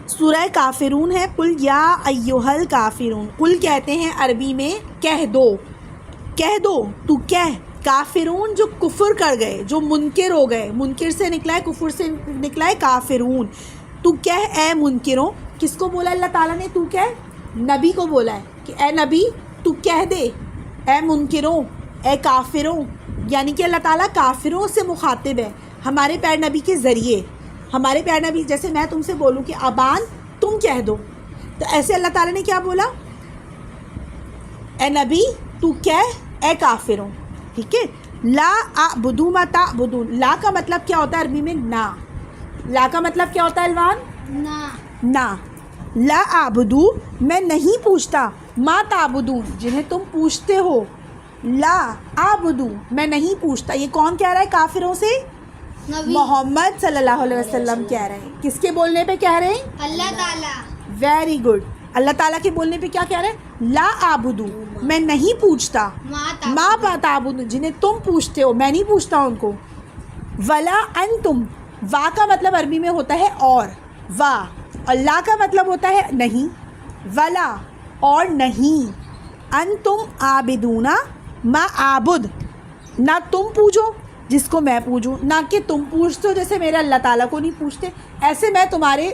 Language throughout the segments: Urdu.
سورہ کافرون ہے. قل یا ایھا الکافرون. قل کہتے ہیں عربی میں کہہ دو، کہہ دو، تو کہہ. کافرون جو کفر کر گئے، جو منکر ہو گئے، منکر سے نکلا ہے، کفر سے نکلا ہے کافرون. تو کہہ اے منکروں. کس کو بولا اللہ تعالیٰ نے تو کہہ؟ نبی کو بولا ہے کہ اے نبی تو کہہ دے، اے منکروں، اے کافروں. یعنی کہ اللہ تعالیٰ کافروں سے مخاطب ہے ہمارے پیارے نبی کے ذریعے. ہمارے پیارے نبی، جیسے میں تم سے بولوں کہ ابان تم کہہ دو، تو ایسے اللہ تعالیٰ نے کیا بولا؟ اے نبی تو کہہ اے کافروں. ٹھیک ہے. لا اعبدو ما تعبدون. لا کا مطلب کیا ہوتا ہے عربی میں؟ نا. لا کا مطلب کیا ہوتا ہے الوان؟ نا. لا اعبدو میں نہیں پوچھتا، ما تعبدون جنہیں تم پوچھتے ہو. لا اعبدو میں نہیں پوچھتا. یہ کون کہہ رہا ہے کافروں سے؟ محمد صلی اللہ علیہ وسلم کہہ رہے ہیں. کس کے بولنے پہ کہہ رہے ہیں؟ اللہ تعالیٰ. Very good. اللہ تعالیٰ کے بولنے پہ کیا کہہ رہے ہیں؟ لا اعبدو میں نہیں پوچھتا، ما تعبدون جنہیں تم پوچھتے ہو میں نہیں پوچھتا ان کو. ولا انتم. وا کا مطلب عربی میں ہوتا ہے اور، وا. اور لا کا مطلب ہوتا ہے نہیں. ولا اور نہیں. انتم عابدون ما اعبد نہ تم پوجو جس کو میں پوجوں، نہ کہ تم پوچھتے ہو جیسے میرے اللہ تعالیٰ کو نہیں پوچھتے ایسے میں تمہارے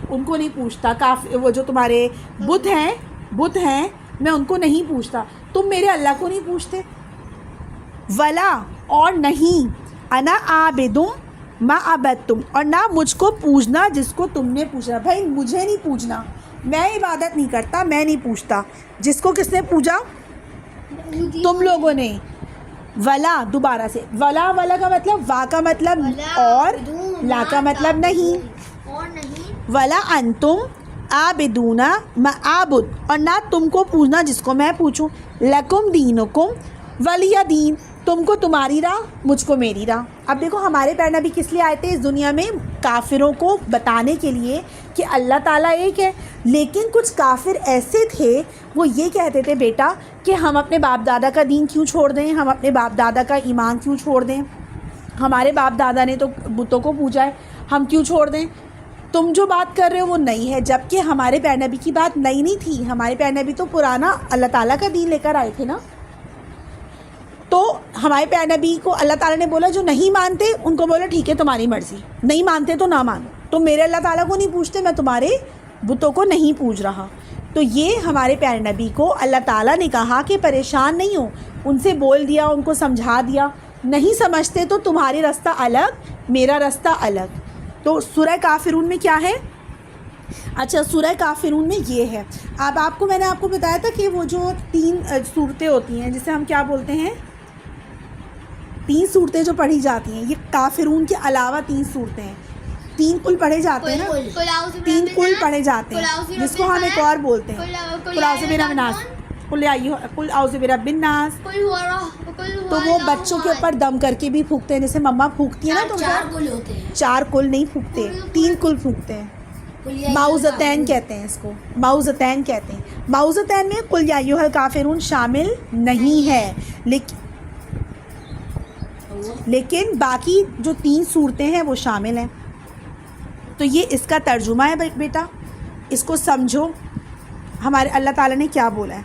ان کو نہیں پوچھتا. وہ جو تمہارے بت ہیں میں ان کو نہیں پوچھتا. تم میرے اللہ کو نہیں پوچھتے. ولا اور نہیں. انا عابدم ما عبدتم اور نہ مجھ کو پوجنا جس کو تم نے پوچھا. بھائی مجھے نہیں پوجنا، میں عبادت نہیں کرتا، میں نہیں پوچھتا. جس کو کس نے پوجا؟ تم لوگوں نے. ولا دوبارہ سے. ولا کا مطلب، وا کا مطلب اور، لا کا مطلب نہیں. ولا انتم عابدون ما اعبد اور نہ تم کو پوچھنا جس کو میں پوچھوں. لکم دینکم ولی دین. تم کو تمہاری راہ، مجھ کو میری راہ. اب دیکھو ہمارے پیارے نبی کس لیے آئے تھے اس دنیا میں؟ کافروں کو بتانے کے لیے کہ اللہ تعالیٰ ایک ہے. لیکن کچھ کافر ایسے تھے وہ یہ کہتے تھے بیٹا کہ ہم اپنے باپ دادا کا دین کیوں چھوڑ دیں، ہم اپنے باپ دادا کا ایمان کیوں چھوڑ دیں، ہمارے باپ دادا نے تو بتوں کو پوجا ہے، ہم کیوں چھوڑ دیں. تم جو بات کر رہے ہو وہ نئی ہے. جب کہ ہمارے پیارے نبی کی بات نئی نہیں تھی. ہمارے پیارے نبی تو پرانا اللہ تعالیٰ کا دین لے کر آئے تھے نا. تو ہمارے پیارے نبی کو اللہ تعالیٰ نے بولا جو نہیں مانتے ان کو بولا ٹھیک ہے تمہاری مرضی، نہیں مانتے تو نہ مانو. تم میرے اللہ تعالیٰ کو نہیں پوچھتے، میں تمہارے بتوں کو نہیں پوج رہا. تو یہ ہمارے پیارے نبی کو اللہ تعالیٰ نے کہا کہ پریشان نہیں ہو. ان سے بول دیا، ان کو سمجھا دیا. نہیں سمجھتے تو تمہاری راستہ الگ، میرا راستہ الگ. تو سورہ کافرون میں کیا ہے؟ اچھا سورہ کافرون میں یہ ہے. اب آپ کو میں نے آپ کو بتایا تھا کہ وہ جو 3 صورتیں ہوتی ہیں جسے ہم کیا بولتے ہیں، 3 صورتیں جو پڑھی جاتی ہیں، یہ کافرون کے علاوہ 3 صورتیں ہیں. 3 کل پڑھے جاتے ہیں نا، 3 کل پڑھے جاتے ہیں جس کو ہم ایک اور بولتے ہیں قل اعوذ برب الناس، قل اعوذ برب الناس. تو وہ بچوں کے اوپر دم کر کے بھی پھونکتے ہیں جیسے مما پھونکتی ہیں نا. تو 4 کل نہیں پھونکتے، 3 کل پھونکتے ہیں. معوذتین کہتے ہیں اس کو، معوذتین کہتے ہیں. معوذتین میں قل یا ایھا الکافرون شامل نہیں ہے، لیکن باقی جو 3 صورتیں ہیں وہ شامل ہیں. تو یہ اس کا ترجمہ ہے بیٹا، اس کو سمجھو ہمارے اللہ تعالیٰ نے کیا بولا ہے.